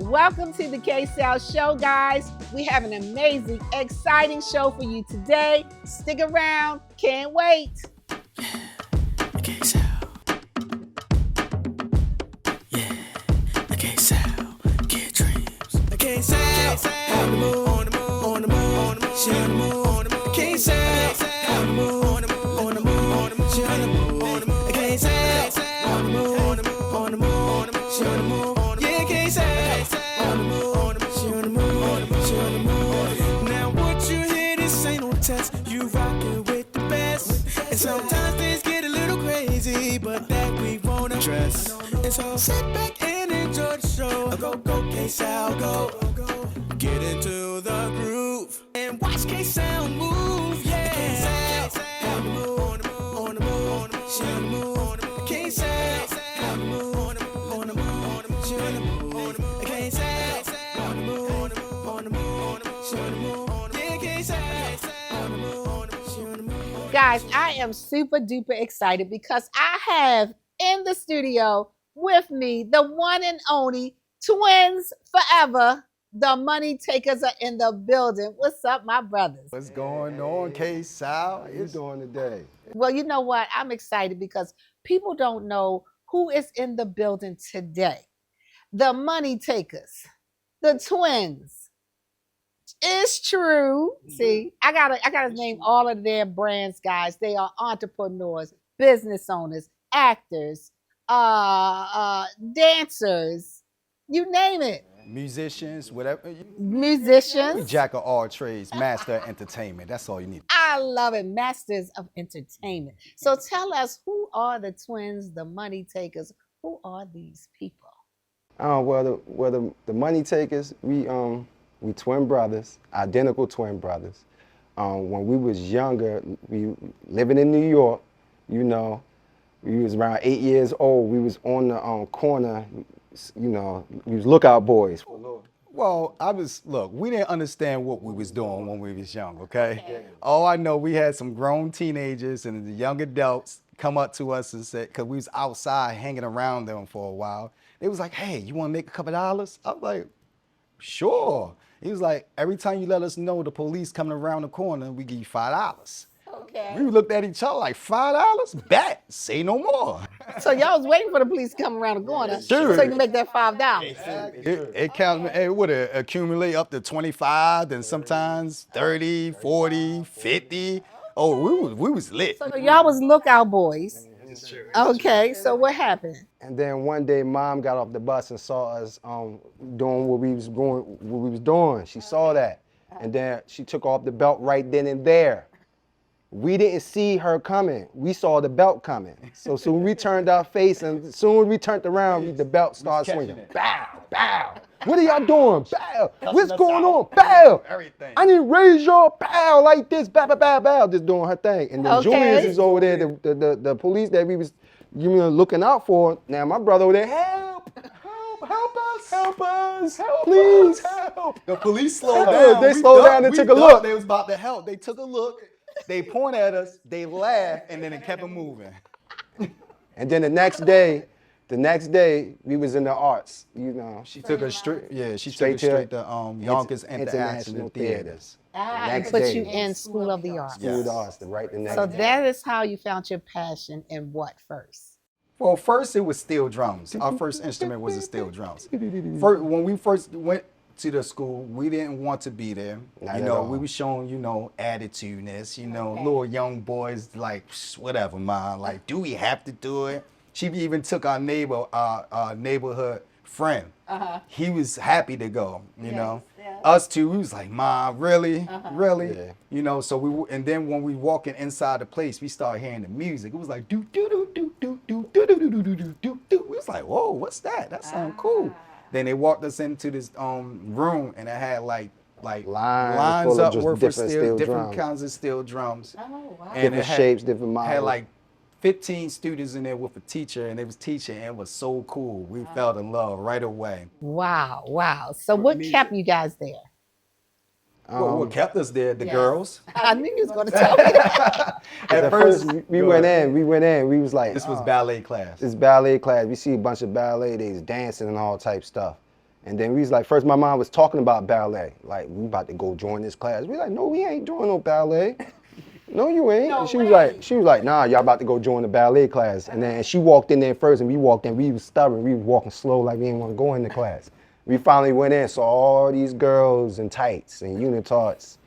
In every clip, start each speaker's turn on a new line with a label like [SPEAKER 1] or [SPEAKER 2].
[SPEAKER 1] Welcome to the KSAL Show, guys. We have an amazing, exciting show for you today. Stick around. Can't wait.
[SPEAKER 2] The KSAL. Yeah, the KSAL. Kid dreams. The KSAL. On the move, on the move, on the move, on the move, she on the move, on the move. KSAL. On the move, on the move, on the move, on the move, she on the move, on the move. The KSAL. On the move, on the move, on the move, on the move, she on the move. Yeah, KSAL. On the move, on the move, she on the move, on the move, she on the move. Now what you hear, this ain't no test. You rockin' with the best. And sometimes things get a little crazy, but that we won't address. And so sit back and enjoy the show. Go, go, KSAL, go. Get into the groove and watch KSAL move. Yeah, KSAL on the move, on the move, on the move, on the move, she on the move, on the move. KSAL on the move, on the move, on the move, on the move, she on the move, on the move. KSAL on the move, on the move, on the move, on the move, she on the move. Yeah, KSAL on the move, on the move, she on the move.
[SPEAKER 1] Guys, I am super duper excited because I have in the studio with me the one and only twins forever. The money takers are in the building. What's up, my brothers?
[SPEAKER 3] What's going on, KSAL? How you doing today?
[SPEAKER 1] Well, you know what? I'm excited because people don't know who is in the building today. The money takers, the twins. It's true. See, I gotta name all of their brands, guys. They are entrepreneurs, business owners, actors, dancers, you name it.
[SPEAKER 3] Musicians, whatever. We
[SPEAKER 1] Musicians.
[SPEAKER 3] jack of all trades, master of entertainment. That's all you need.
[SPEAKER 1] I love it. Masters of entertainment. So tell us, who are the twins, the money takers? Who are these people?
[SPEAKER 4] The money takers, we twin brothers, identical twin brothers. When we was younger, we living in New York, you know, we was around 8 years old. We was on the corner, you know, we was lookout boys.
[SPEAKER 3] Well, look, we didn't understand what we was doing when we was young, okay? All I know, we had some grown teenagers and the young adults come up to us and said, because we was outside hanging around them for a while. They was like, hey, you want to make a couple dollars? I'm like, sure. He was like, every time you let us know the police coming around the corner, we give you $5.
[SPEAKER 1] Okay.
[SPEAKER 3] We looked at each other like, $5? Bet, say no more.
[SPEAKER 1] So y'all was waiting for the police to come around the corner
[SPEAKER 3] Sure.
[SPEAKER 1] so you can make that $5.
[SPEAKER 3] It counts, it would accumulate up to 25, then sometimes 30, 40, 50. Oh, we was lit.
[SPEAKER 1] So y'all was lookout boys. Okay, so what happened?
[SPEAKER 4] And then one day, Mom got off the bus and saw us doing what we was doing. She saw that, and then she took off the belt right then and there. We didn't see her coming. We saw the belt coming. So soon we turned our face, and soon we turned around, the belt started swinging. Bow, bow. What are y'all doing? Bow. What's going on? Bow.
[SPEAKER 3] Everything.
[SPEAKER 4] I didn't raise your bow like this. Bow, bow, bow, bow. Just doing her thing. And the
[SPEAKER 1] Okay.
[SPEAKER 4] Julius is over there, the police that we was looking out for. Now my brother over there, help us, please.
[SPEAKER 3] Help. The police slowed down.
[SPEAKER 4] They slowed down and took a look.
[SPEAKER 3] They was about to help. They took a look. They point at us, they laughed, and then it kept it moving.
[SPEAKER 4] And then the next day, we was in the arts, you know.
[SPEAKER 3] She took us straight to Yonkers International Theaters.
[SPEAKER 1] And put you in School of the Arts.
[SPEAKER 4] School of the Arts, right the next
[SPEAKER 1] So
[SPEAKER 4] day.
[SPEAKER 1] that is how you found your passion in what first?
[SPEAKER 3] Well, first it was steel drums. Our first instrument was the steel drums. When we first went to the school, we didn't want to be there.
[SPEAKER 4] Not
[SPEAKER 3] you
[SPEAKER 4] at
[SPEAKER 3] know,
[SPEAKER 4] all.
[SPEAKER 3] we were showing, attitudeness, little young boys like, whatever, man, like, do we have to do it? She even took our neighborhood friend. He was happy to go, you know.
[SPEAKER 1] yes.
[SPEAKER 3] Us two, we was like, Ma, really? Really?
[SPEAKER 4] Yeah.
[SPEAKER 3] So and then when we walking inside the place, we started hearing the music. It was like, do, do, do, do, do, do, do, do, do, do, do, do, do. We was like, whoa, what's that? That sounds cool. Then they walked us into this room, and it had like lines
[SPEAKER 4] full of
[SPEAKER 3] up
[SPEAKER 4] just
[SPEAKER 3] worth of
[SPEAKER 4] steel
[SPEAKER 3] different
[SPEAKER 4] drums.
[SPEAKER 3] kinds of steel drums.
[SPEAKER 1] Oh, wow.
[SPEAKER 3] And
[SPEAKER 4] Different shapes, different models.
[SPEAKER 3] Had like 15 students in there with a teacher, and they was teaching, and it was so cool. We fell in love right away.
[SPEAKER 1] Wow. So what kept you guys there?
[SPEAKER 3] What kept us there? The girls.
[SPEAKER 1] I knew you was going to tell me that.
[SPEAKER 4] At first, we went in. We was like,
[SPEAKER 3] This was ballet class.
[SPEAKER 4] This ballet class. We see a bunch of ballet. They was dancing and all type stuff. And then we was like, first my mom was talking about ballet. Like, we about to go join this class. We like, no, we ain't doing no ballet. No, you ain't.
[SPEAKER 1] No
[SPEAKER 4] And she was
[SPEAKER 1] way.
[SPEAKER 4] like, nah, y'all about to go join the ballet class. And then she walked in there first, and we walked in. We was stubborn. We was walking slow, like we didn't want to go in the class. We finally went in, saw all these girls in tights and unitards,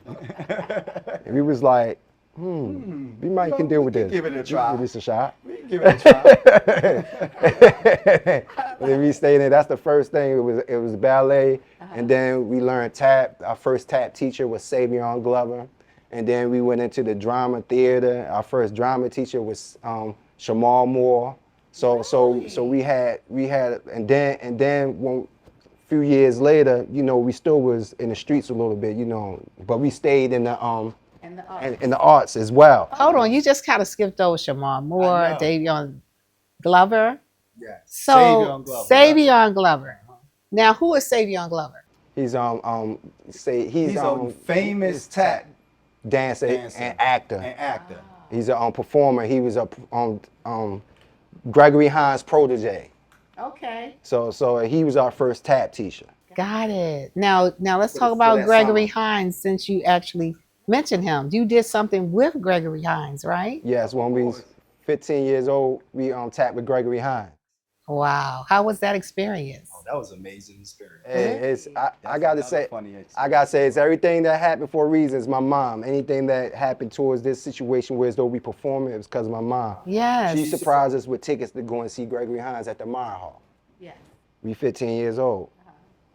[SPEAKER 4] and we was like, we might can deal with this.
[SPEAKER 3] Give it a try.
[SPEAKER 4] Give this a shot.
[SPEAKER 3] We can give it a try.
[SPEAKER 4] And then we stayed there. That's the first thing. It was ballet, and then we learned tap. Our first tap teacher was Savion Glover. And then we went into the drama theater. Our first drama teacher was Shamal Moore. So we had, and then when, a few years later, you know, we still was in the streets a little bit, you know, but we stayed in the in the arts as well.
[SPEAKER 1] Hold on, you just kind of skipped over Shamar Moore,
[SPEAKER 3] I know.
[SPEAKER 1] Davion Glover.
[SPEAKER 3] Yeah.
[SPEAKER 1] So
[SPEAKER 3] Savion Glover.
[SPEAKER 1] Savion Glover. Now, who is Savion Glover?
[SPEAKER 4] He's
[SPEAKER 3] He's a famous tap
[SPEAKER 4] dancer and actor.
[SPEAKER 3] and actor.
[SPEAKER 4] He's a performer. He was a Gregory Hines protege.
[SPEAKER 1] Okay.
[SPEAKER 4] So he was our first tap teacher.
[SPEAKER 1] Got it. Now let's talk
[SPEAKER 4] For
[SPEAKER 1] about
[SPEAKER 4] that
[SPEAKER 1] Gregory
[SPEAKER 4] summer.
[SPEAKER 1] Hines, since you actually mentioned him. You did something with Gregory Hines, right?
[SPEAKER 4] Yes, when we was 15 years old, we tapped with Gregory Hines.
[SPEAKER 1] Wow. How was that experience?
[SPEAKER 3] Oh, that was an amazing experience.
[SPEAKER 4] Hey, I
[SPEAKER 3] That's
[SPEAKER 4] gotta
[SPEAKER 3] another
[SPEAKER 4] say,
[SPEAKER 3] funny experience.
[SPEAKER 4] I gotta say, it's everything that happened for a reason. It's my mom. Anything that happened towards this situation where as though we performing, it was because of my mom.
[SPEAKER 1] Yes.
[SPEAKER 4] She surprised us with tickets to go and see Gregory Hines at the Meyer Hall.
[SPEAKER 1] Yes.
[SPEAKER 4] We 15 years old.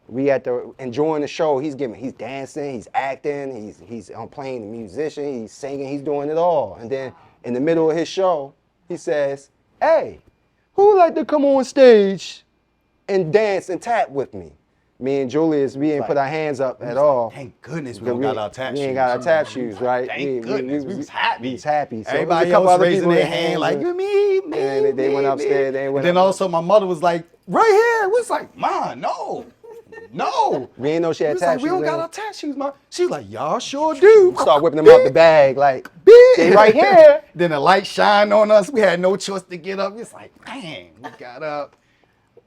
[SPEAKER 4] We at the enjoying the show. He's dancing, he's acting, he's playing the musician, he's singing, he's doing it all. And then in the middle of his show, he says, "Hey, who would like to come on stage and dance and tap with me?" Me and Julius, we didn't put our hands up at all.
[SPEAKER 3] Thank goodness we
[SPEAKER 4] Because
[SPEAKER 3] don't got our tap shoes.
[SPEAKER 4] We ain't got our tap shoes, right?
[SPEAKER 3] Thank goodness. We was happy.
[SPEAKER 4] We was happy. So
[SPEAKER 3] Everybody
[SPEAKER 4] there was a couple
[SPEAKER 3] else
[SPEAKER 4] other
[SPEAKER 3] raising
[SPEAKER 4] people
[SPEAKER 3] their
[SPEAKER 4] that
[SPEAKER 3] hand like,
[SPEAKER 4] and-
[SPEAKER 3] me.
[SPEAKER 4] And they went upstairs. They went
[SPEAKER 3] And then
[SPEAKER 4] up.
[SPEAKER 3] also my mother was like, right here. We was like, "Mom, no. No."
[SPEAKER 4] We didn't know she
[SPEAKER 3] We
[SPEAKER 4] had
[SPEAKER 3] was
[SPEAKER 4] tap
[SPEAKER 3] like,
[SPEAKER 4] shoes.
[SPEAKER 3] "We don't got
[SPEAKER 4] in.
[SPEAKER 3] our tap shoes, Mom." She was like, "Y'all sure do."
[SPEAKER 4] Start whipping them out the bag, like,
[SPEAKER 3] Big.
[SPEAKER 4] they right here.
[SPEAKER 3] Then the light shined on us. We had no choice to get up. It's like, dang, we got up,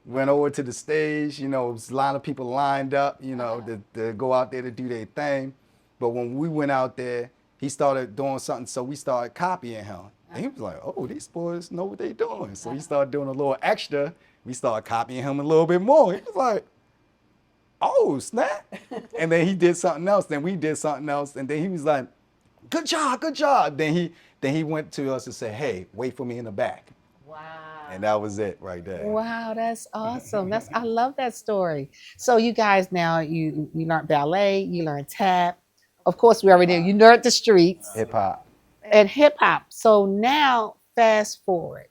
[SPEAKER 3] went over to the stage. You know, it was a lot of people lined up, you know, to go out there to do their thing. But when we went out there, he started doing something, so we started copying him. And he was like, "Oh, these boys know what they doing." So he started doing a little extra. We started copying him a little bit more. He was like, "Oh, snap." And then he did something else. Then we did something else. And then he was like, "Good job, good job." Then he went to us and said, "Hey, wait for me in the back."
[SPEAKER 1] Wow.
[SPEAKER 3] And that was it right there.
[SPEAKER 1] Wow, that's awesome. I love that story. So you guys now you learned ballet, you learned tap. Of course, we already knew you learned the streets
[SPEAKER 4] Hip hop.
[SPEAKER 1] and hip hop. So now fast forward.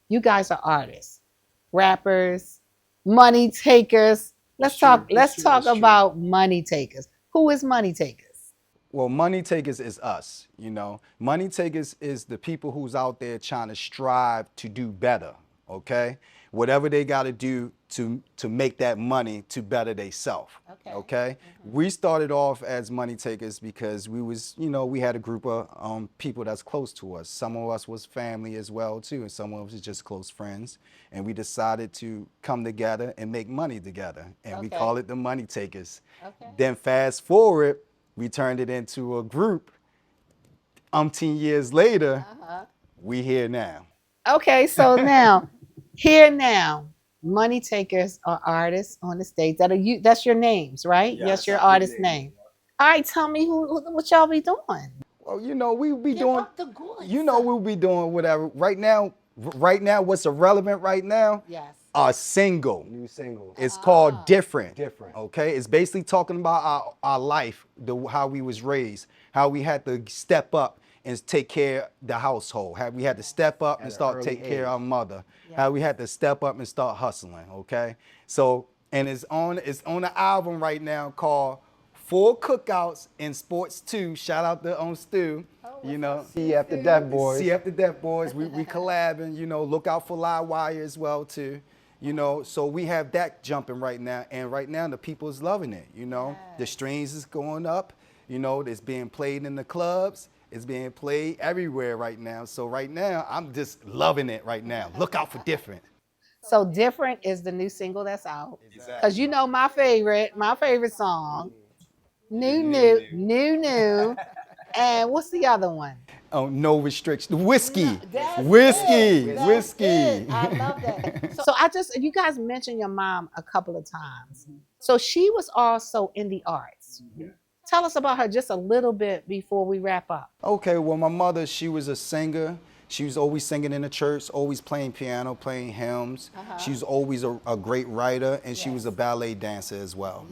[SPEAKER 1] You guys are artists, rappers, money takers. Let's talk about money takers. Who is money takers?
[SPEAKER 3] Well, money takers is us, you know. Money takers is the people who's out there trying to strive to do better, okay? Whatever they got to do to make that money to better themselves, okay? We started off as money takers because we was, you know, we had a group of people that's close to us. Some of us was family as well too, and some of us was just close friends. And we decided to come together and make money together, and we call it the money takers. Then fast forward, we turned it into a group. Umpteen years later, we here now.
[SPEAKER 1] Okay, so now, here now, money takers are artists on the stage that are you. That's your names, right?
[SPEAKER 3] Yes,
[SPEAKER 1] That's your
[SPEAKER 3] that's my
[SPEAKER 1] artist
[SPEAKER 3] name.
[SPEAKER 1] name. All right, tell me what y'all be doing.
[SPEAKER 3] Well, you know, we be
[SPEAKER 1] Give
[SPEAKER 3] doing,
[SPEAKER 1] up the goods.
[SPEAKER 3] you know, we'll be doing whatever. Right now, what's irrelevant right now?
[SPEAKER 1] Yes.
[SPEAKER 3] A single.
[SPEAKER 4] New single.
[SPEAKER 3] It's called Different.
[SPEAKER 4] Different.
[SPEAKER 3] Okay, it's basically talking about our life, how we was raised, how we had to step up and take care of the household. How we had to step up and
[SPEAKER 4] an
[SPEAKER 3] start
[SPEAKER 4] early
[SPEAKER 3] taking care of
[SPEAKER 4] age.
[SPEAKER 3] our mother. How we had to step up and start hustling. Okay, so and it's on the album right now called 4 Cookouts in Sports 2. Shout out to Stu. You know.
[SPEAKER 4] See after Death Boys.
[SPEAKER 3] See after Death Boys, we collabing, you know, look out for Live Wire as well too. You know, so we have that jumping right now, and right now the people is loving it, you know. The streams is going up, you know, it's being played in the clubs, it's being played everywhere right now. So right now, I'm just loving it right now. Look out for Different.
[SPEAKER 1] So Different is the new single that's out. Because you know my favorite song. New. And what's the other one?
[SPEAKER 3] Oh, no restriction. Whiskey.
[SPEAKER 1] That's
[SPEAKER 3] Whiskey.
[SPEAKER 1] it. That's
[SPEAKER 3] Whiskey.
[SPEAKER 1] it. I love that. So you guys mentioned your mom a couple of times. So she was also in the arts. Tell us about her just a little bit before we wrap up.
[SPEAKER 3] Okay, well, my mother, she was a singer. She was always singing in the church, always playing piano, playing hymns. She was always a great writer, and she was a ballet dancer as well.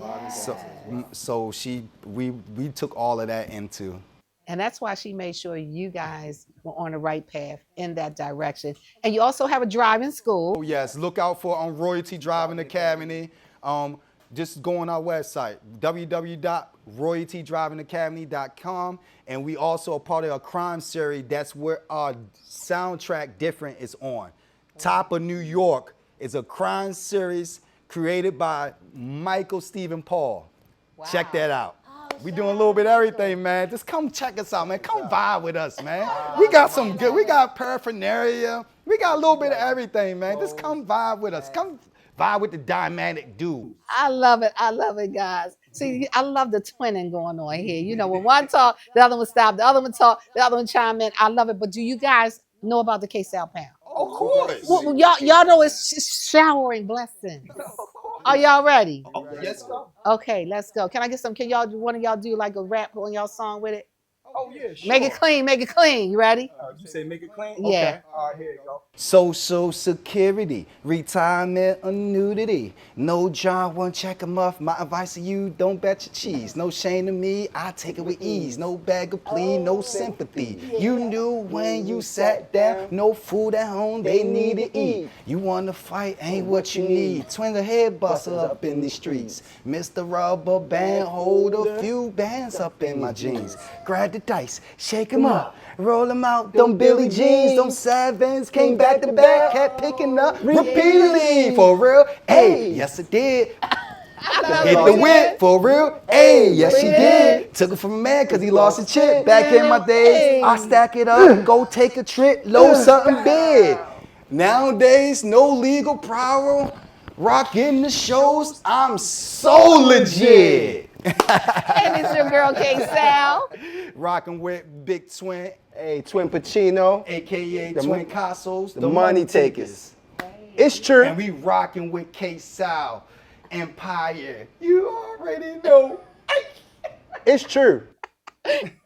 [SPEAKER 3] So we took all of that into.
[SPEAKER 1] And that's why she made sure you guys were on the right path in that direction. And you also have a driving school.
[SPEAKER 3] Oh, yes, look out for Royalty Driving Academy. Just go on our website, www.royaltydrivingacademy.com. And we also are part of a crime series. That's where our soundtrack Different is on. Top of New York is a crime series created by Michael Stephen Paul.
[SPEAKER 1] Wow.
[SPEAKER 3] Check that out. We doing a little bit of everything, man. Just come check us out, man. Come vibe with us, man. We got some good, we got paraphernalia. We got a little bit of everything, man. Just come vibe with us. Come vibe with the dynamic dude.
[SPEAKER 1] I love it, guys. See, I love the twinning going on here. You know, when one talk, the other one stop, the other one talk, the other one chime in. I love it. But do you guys know about the KSAL panel?
[SPEAKER 3] Of course.
[SPEAKER 1] Well, y'all know it's showering blessings. Are y'all ready?
[SPEAKER 3] Yes, go.
[SPEAKER 1] Okay, let's go. Can I get some? Can one of y'all do like a rap on y'all song with it?
[SPEAKER 5] Oh, yeah, sure.
[SPEAKER 1] Make it clean. You ready?
[SPEAKER 5] You say make it clean?
[SPEAKER 1] Yeah.
[SPEAKER 5] Okay. All right, here you go.
[SPEAKER 3] Social Security, retirement annuity. No job, one check a month. My advice to you, don't bet your cheese. No shame to me, I take it with ease. No bag of plea, no sympathy. You knew when you sat down, no food at home, they need to eat. You want to fight, ain't what you need. Twins a head buster up in the streets. Mr. Rubber Band, hold a few bands up in my jeans. Grab the dice, shake 'em up, roll 'em out. Them Billy Jeans, them Savins came back to back, kept picking up repeatedly. For real, hey, yes it did. Hit the whip, for real, hey, yes she did. Took it from a man cause he lost his chip. Back in my days, I stack it up, go take a trip, load something big. Nowadays, no legal power, rocking the shows, I'm so legit.
[SPEAKER 1] And it's your girl KSAL.
[SPEAKER 3] Rocking with Big Twin,
[SPEAKER 4] Hey, Twin Pacino,
[SPEAKER 3] aka Twin Castles,
[SPEAKER 4] the money takers. It's true.
[SPEAKER 3] and we rocking with KSAL Empire. You already know.
[SPEAKER 4] It's true.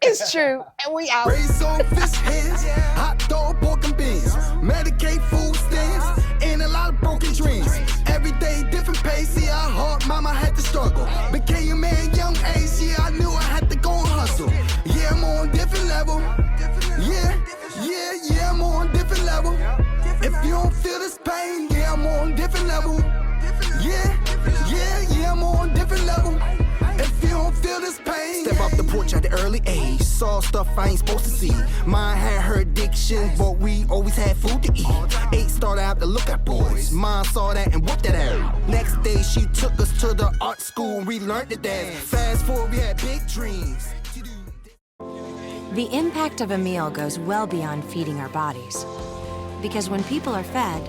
[SPEAKER 1] It's true. And we out.
[SPEAKER 2] Raised on fish heads, hot dog, pork and beans, Medicaid food stamps, and a lot of broken dreams. Every day different pace, see how hard mama had to struggle. Became a man young age, yeah, I knew I had to go and hustle. Yeah, I'm on different level. Yeah, I'm on different level. If you don't feel this pain, yeah, I'm on different level. Yeah, I'm on different level. If you don't feel this pain, step off the porch at the early age. Saw stuff I ain't supposed to see. Mine had her addiction, but we always had food to eat. 8 started out the lookup boys. Mine saw that and whooped that out. Next day she took us to the art school and we learned to dance. Fast forward, we had big dreams.
[SPEAKER 6] The impact of a meal goes well beyond feeding our bodies. Because when people are fed,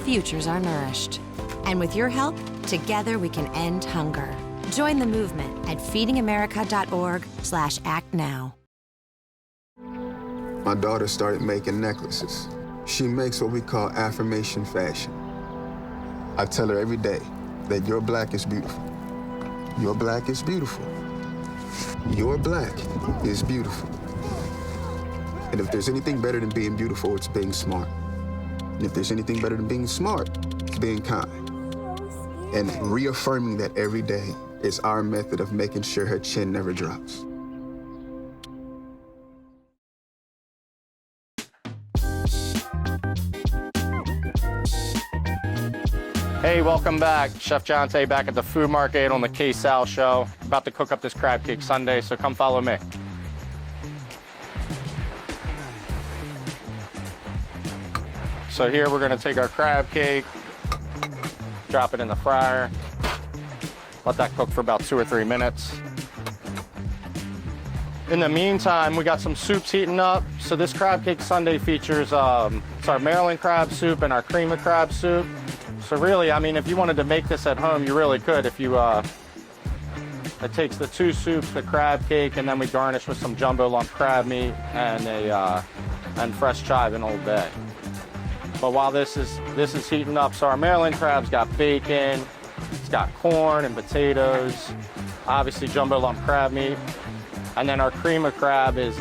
[SPEAKER 6] futures are nourished. And with your help, together we can end hunger. Join the movement at feedingamerica.org/actnow.
[SPEAKER 7] My daughter started making necklaces. She makes what we call affirmation fashion. I tell her every day that your black is beautiful. Your black is beautiful. Your black is beautiful. And if there's anything better than being beautiful, it's being smart. And if there's anything better than being smart, it's being kind. And reaffirming that every day is our method of making sure her chin never drops.
[SPEAKER 8] Hey, welcome back. Chef Jonte back at the food market on the KSAL Show. About to cook up this crab cake sundae, so come follow me. So here we're gonna take our crab cake, drop it in the fryer, let that cook for about 2 or 3 minutes. In the meantime, we got some soups heating up. So this crab cake sundae features it's our Maryland crab soup and our cream of crab soup. So really, I mean, if you wanted to make this at home, you really could. If you, it takes the 2 soups, the crab cake, and then we garnish with some jumbo lump crab meat and fresh chive and Old Bay. But while this is heating up, so our Maryland crab's got bacon, it's got corn and potatoes, obviously jumbo lump crab meat, and then our cream of crab is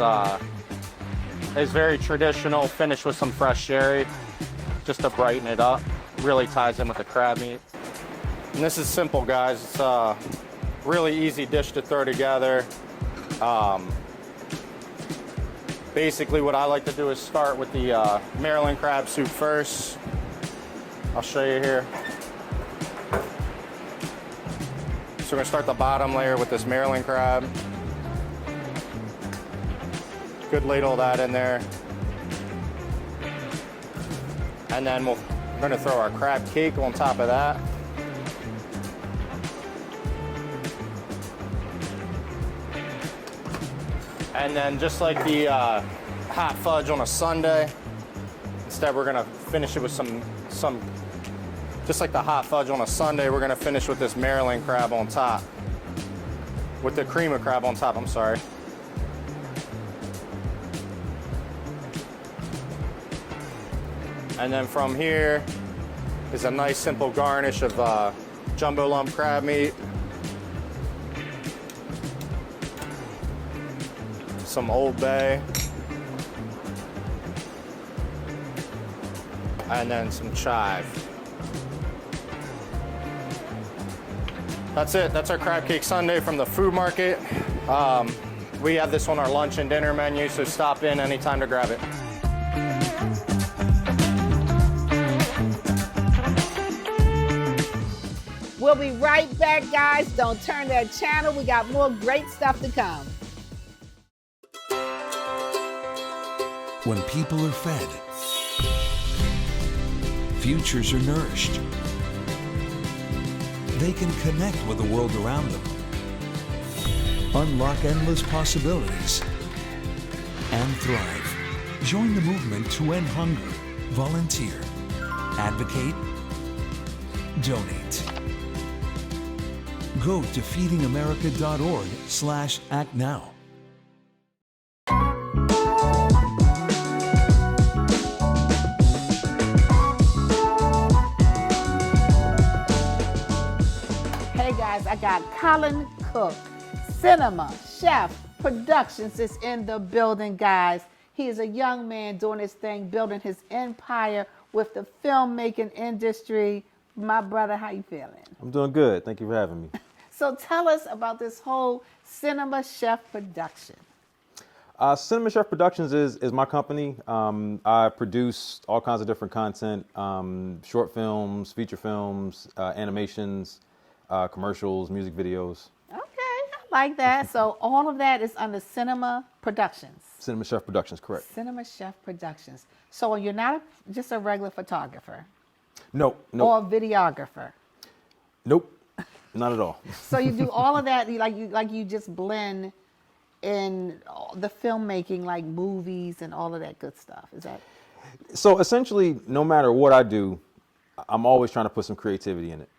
[SPEAKER 8] very traditional, finished with some fresh sherry, just to brighten it up. Really ties in with the crab meat. And this is simple, guys. It's a really easy dish to throw together. Basically, what I like to do is start with the Maryland crab soup first. I'll show you here. So we're gonna start the bottom layer with this Maryland crab. Good ladle that in there. And then we're gonna throw our crab cake on top of that. And then just like the hot fudge on a sundae, instead we're gonna finish it with some, just like the hot fudge on a sundae, we're gonna finish with this Maryland crab on top. With the cream of crab on top, I'm sorry. And then from here is a nice simple garnish of jumbo lump crab meat. Some Old Bay. And then some chive. That's it. That's our crab cake sundae from the food market. We have this on our lunch and dinner menu, so stop in anytime to grab it.
[SPEAKER 1] We'll be right back, guys. Don't turn that channel. We got more great stuff to come.
[SPEAKER 9] When people are fed, futures are nourished. They can connect with the world around them, unlock endless possibilities, and thrive. Join the movement to end hunger. Volunteer. Advocate. Donate. Go to feedingamerica.org/actnow.
[SPEAKER 1] I got Cullen Cook, Cinema Chef Productions is in the building, guys. He is a young man doing his thing, building his empire with the filmmaking industry. My brother, how you feeling?
[SPEAKER 10] I'm doing good. Thank you for having me.
[SPEAKER 1] So tell us about this whole Cinema Chef Production.
[SPEAKER 10] Cinema Chef Productions is my company. I produce all kinds of different content, short films, feature films, animations, commercials, music videos.
[SPEAKER 1] Okay, I like that. So all of that is under Cinema Productions.
[SPEAKER 10] Cinema Chef Productions, correct.
[SPEAKER 1] Cinema Chef Productions. So you're not just a regular photographer?
[SPEAKER 10] Nope.
[SPEAKER 1] Or a videographer?
[SPEAKER 10] Nope, not at all.
[SPEAKER 1] So you do all of that, like you just blend in the filmmaking, like movies and all of that good stuff. Is that? So
[SPEAKER 10] essentially, no matter what I do, I'm always trying to put some creativity in it.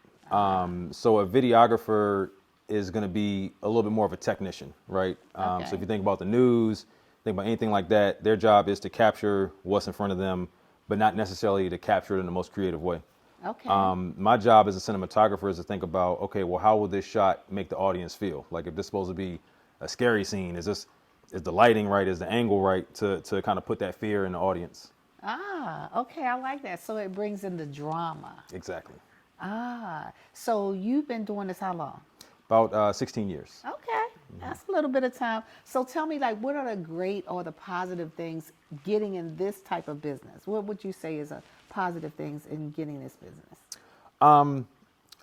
[SPEAKER 10] So a videographer is going to be a little bit more of a technician, right?
[SPEAKER 1] Okay.
[SPEAKER 10] So if you think about the news, think about anything like that, their job is to capture what's in front of them, but not necessarily to capture it in the most creative way.
[SPEAKER 1] Okay.
[SPEAKER 10] My job as a cinematographer is to think about, okay, well, how will this shot make the audience feel? Like if this is supposed to be a scary scene, is the lighting right? Is the angle right to kind of put that fear in the audience?
[SPEAKER 1] Ah, okay, I like that. So it brings in the drama.
[SPEAKER 10] Exactly.
[SPEAKER 1] Ah, so you've been doing this how long?
[SPEAKER 10] About 16 years.
[SPEAKER 1] Okay, that's a little bit of time. So tell me, like, what are the great or the positive things getting in this type of business? What would you say is a positive things in getting this business?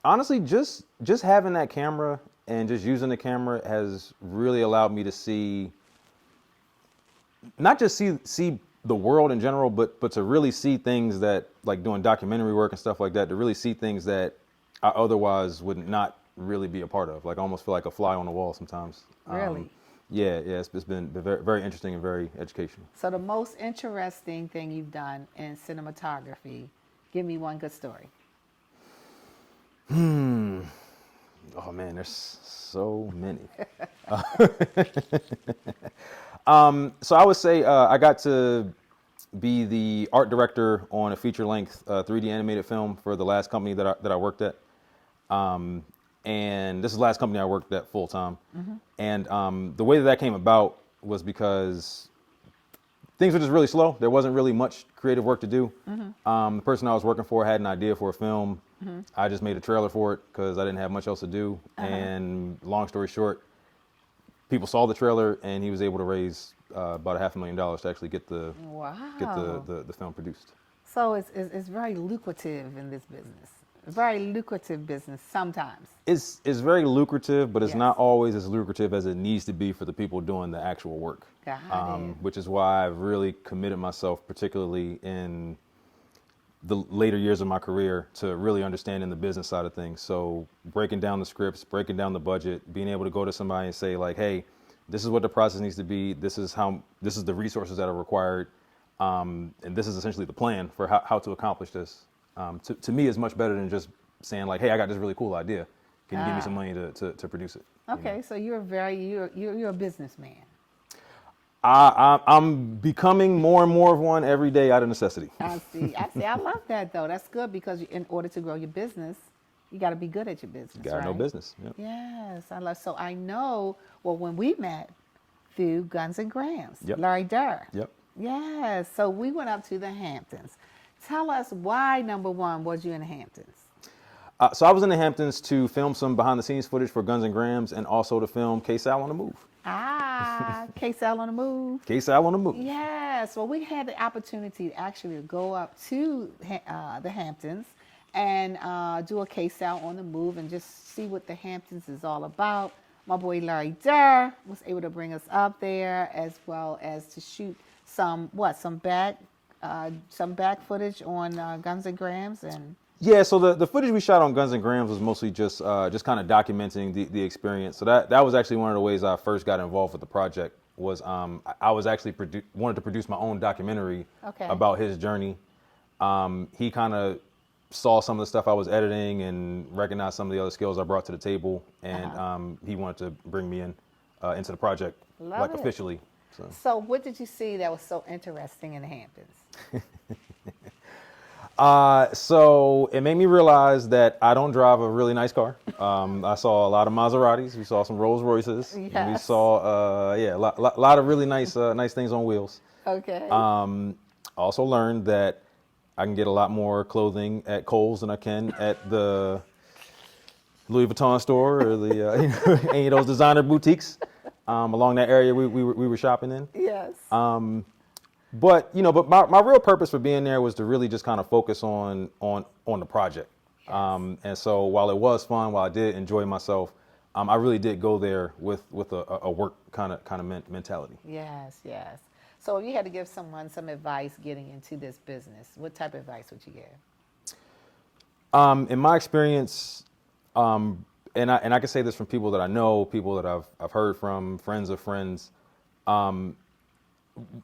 [SPEAKER 10] Honestly, just having that camera and just using the camera has really allowed me to see, not just see the world in general, but to really see things that, like doing documentary work and stuff like that, to really see things that I otherwise would not really be a part of. Like I almost feel like a fly on the wall sometimes.
[SPEAKER 1] Really?
[SPEAKER 10] Yeah, it's been very, very interesting and very educational.
[SPEAKER 1] So the most interesting thing you've done in cinematography, give me one good story.
[SPEAKER 10] Oh man, there's so many. So I would say I got to be the art director on a feature-length 3D animated film for the last company that I worked at. And this is the last company I worked at full time. And the way that came about was because things were just really slow. There wasn't really much creative work to do. The person I was working for had an idea for a film. I just made a trailer for it because I didn't have much else to do. And long story short, people saw the trailer and he was able to raise about $500,000 to actually get the film produced.
[SPEAKER 1] So it's very lucrative in this business. Very lucrative business sometimes.
[SPEAKER 10] It's very lucrative, but it's
[SPEAKER 1] Yes.
[SPEAKER 10] not always as lucrative as it needs to be for the people doing the actual work.
[SPEAKER 1] Got it.
[SPEAKER 10] Which is why I've really committed myself, particularly in the later years of my career, to really understanding the business side of things. So breaking down the scripts, breaking down the budget, being able to go to somebody and say like, hey, this is what the process needs to be. This is the resources that are required. And this is essentially the plan for how to accomplish this. To me is much better than just saying like, hey, I got this really cool idea. Can you give me some money to produce it?
[SPEAKER 1] Okay, so you're a businessman.
[SPEAKER 10] I'm becoming more and more of one every day out of necessity.
[SPEAKER 1] I see. I love that though. That's good because in order to grow your business, you got to be good at your business.
[SPEAKER 10] Got to know business. Yep.
[SPEAKER 1] Yes, I love. So I know. Well, when we met through Guns and Grams,
[SPEAKER 10] Yep.
[SPEAKER 1] Larry Durr.
[SPEAKER 10] Yep.
[SPEAKER 1] Yes. So we went up to the Hamptons. Tell us why, number one, was you in the Hamptons?
[SPEAKER 10] So I was in the Hamptons to film some behind-the-scenes footage for Guns and Grams, and also to film KSAL on the Move.
[SPEAKER 1] KSAL on the Move.
[SPEAKER 10] KSAL on the Move.
[SPEAKER 1] Yes. Well, we had the opportunity to actually go up to the Hamptons and do a KSAL on the Move and just see what the Hamptons is all about. My boy Larry Durr was able to bring us up there, as well as to shoot some back footage on Guns and Grams and.
[SPEAKER 10] Yeah, so the footage we shot on Guns and Grams was mostly just kind of documenting the experience. So that was actually one of the ways I first got involved with the project. Was I was actually wanted to produce my own documentary about his journey. He kind of saw some of the stuff I was editing and recognized some of the other skills I brought to the table, and he wanted to bring me into the project officially.
[SPEAKER 1] So what did you see that was so interesting in the Hamptons?
[SPEAKER 10] So it made me realize that I don't drive a really nice car. I saw a lot of Maseratis. We saw some Rolls Royces.
[SPEAKER 1] Yes.
[SPEAKER 10] And we saw, a lot of really nice things on wheels.
[SPEAKER 1] Okay.
[SPEAKER 10] Also learned that I can get a lot more clothing at Kohl's than I can at the Louis Vuitton store or the any of those designer boutiques along that area we were shopping in.
[SPEAKER 1] Yes.
[SPEAKER 10] But my real purpose for being there was to really just kind of focus on the project. Yes. And so while it was fun, while I did enjoy myself, I really did go there with a work kind of mentality.
[SPEAKER 1] Yes, yes. So if you had to give someone some advice getting into this business, what type of advice would you give?
[SPEAKER 10] In my experience, and I can say this from people that I know, people that I've heard from, friends of friends.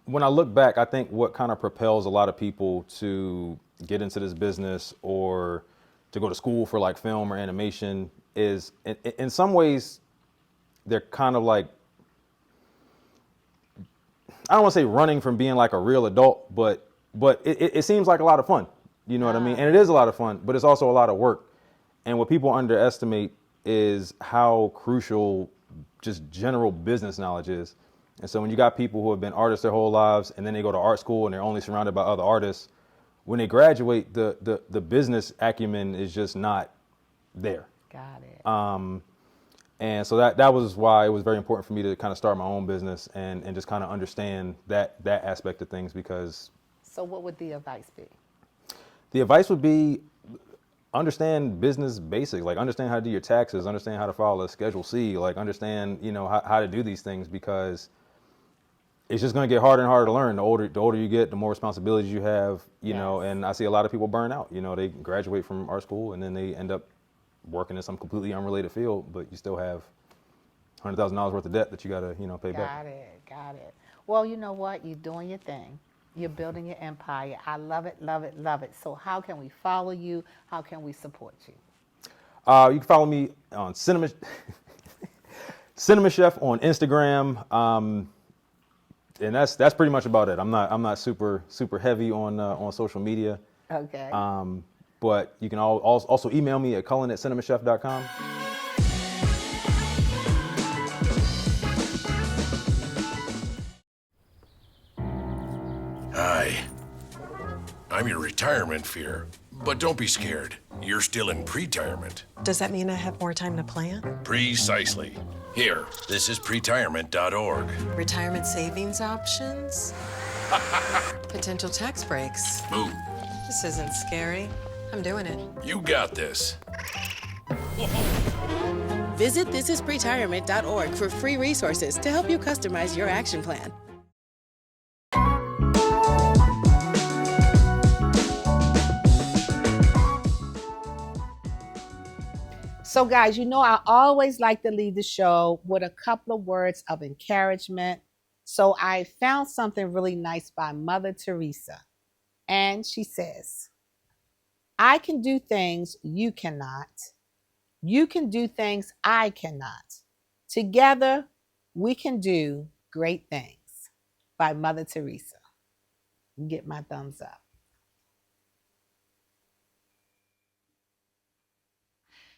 [SPEAKER 10] When I look back, I think what kind of propels a lot of people to get into this business or to go to school for like film or animation is, in some ways, they're kind of like, I don't want to say running from being like a real adult, but it seems like a lot of fun. You know what I mean? And it is a lot of fun, but it's also a lot of work. And what people underestimate is how crucial just general business knowledge is. And so when you got people who have been artists their whole lives and then they go to art school and they're only surrounded by other artists, when they graduate, the business acumen is just not there.
[SPEAKER 1] Got it.
[SPEAKER 10] And so that was why it was very important for me to kind of start my own business and just kind of understand that aspect of things. Because
[SPEAKER 1] So what would the advice be?
[SPEAKER 10] the advice would be understand business basics, like understand how to do your taxes, understand how to file a Schedule C, like understand, how to do these things, because it's just going to get harder and harder to learn. The older you get, the more responsibilities you have, and I see a lot of people burn out. They graduate from art school and then they end up working in some completely unrelated field, but you still have $100,000 worth of debt that you got to, pay back.
[SPEAKER 1] Got it. Well, you know what? You're doing your thing. You're building your empire. I love it, love it, love it. So how can we follow you? How can we support you?
[SPEAKER 10] You can follow me on Cinema Chef on Instagram, and that's pretty much about it. I'm not super heavy on social media.
[SPEAKER 1] Okay.
[SPEAKER 10] But you can also email me at cullen@cinemachef.com.
[SPEAKER 11] Hi. I'm your retirement fear. But don't be scared. You're still in pre-retirement.
[SPEAKER 12] Does that mean I have more time to plan?
[SPEAKER 11] Precisely. Here, this is pretirement.org.
[SPEAKER 12] Retirement savings options? Potential tax breaks.
[SPEAKER 11] Ooh,
[SPEAKER 12] This isn't scary. I'm doing it.
[SPEAKER 11] you got this.
[SPEAKER 13] Visit thisispretirement.org for free resources to help you customize your action plan.
[SPEAKER 1] So, guys, you know I always like to leave the show with a couple of words of encouragement. So I found something really nice by Mother Teresa. And she says, I can do things you cannot. You can do things I cannot. Together, we can do great things. By Mother Teresa. Get my thumbs up.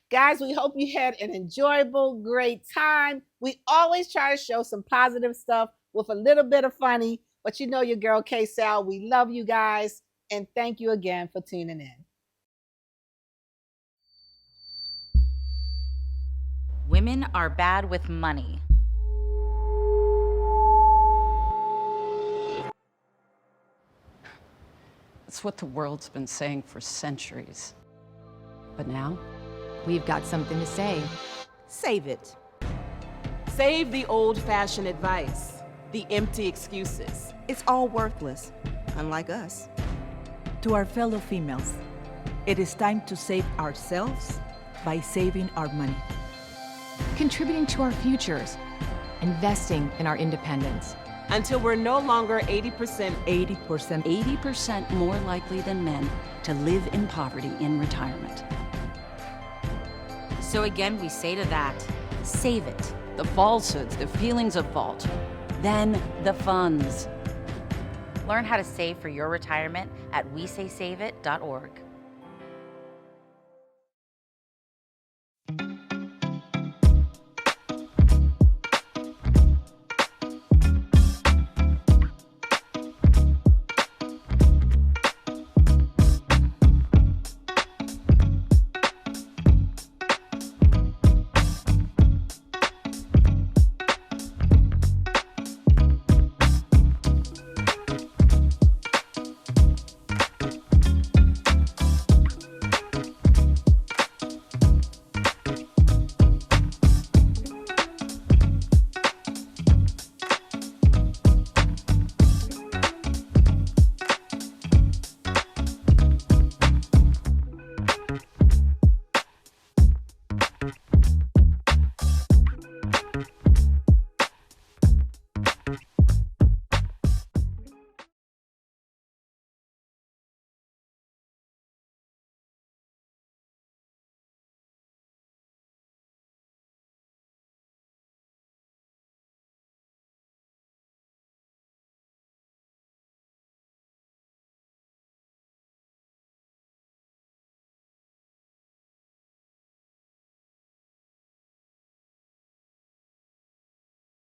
[SPEAKER 1] Guys, we hope you had an enjoyable, great time. We always try to show some positive stuff with a little bit of funny, but you know your girl KSAL. We love you guys, and thank you again for tuning in.
[SPEAKER 14] Women are bad with money.
[SPEAKER 15] That's what the world's been saying for centuries. But now,
[SPEAKER 16] we've got something to say.
[SPEAKER 17] Save it. Save the old-fashioned advice, the empty excuses. It's all worthless, unlike us.
[SPEAKER 18] To our fellow females, it is time to save ourselves by saving our money.
[SPEAKER 6] Contributing to our futures, investing in our independence.
[SPEAKER 17] Until we're no longer 80%
[SPEAKER 15] more likely than men to live in poverty in retirement.
[SPEAKER 14] So again, we say to that, save it.
[SPEAKER 15] The falsehoods, the feelings of fault, then the funds.
[SPEAKER 14] Learn how to save for your retirement at wesaysaveit.org.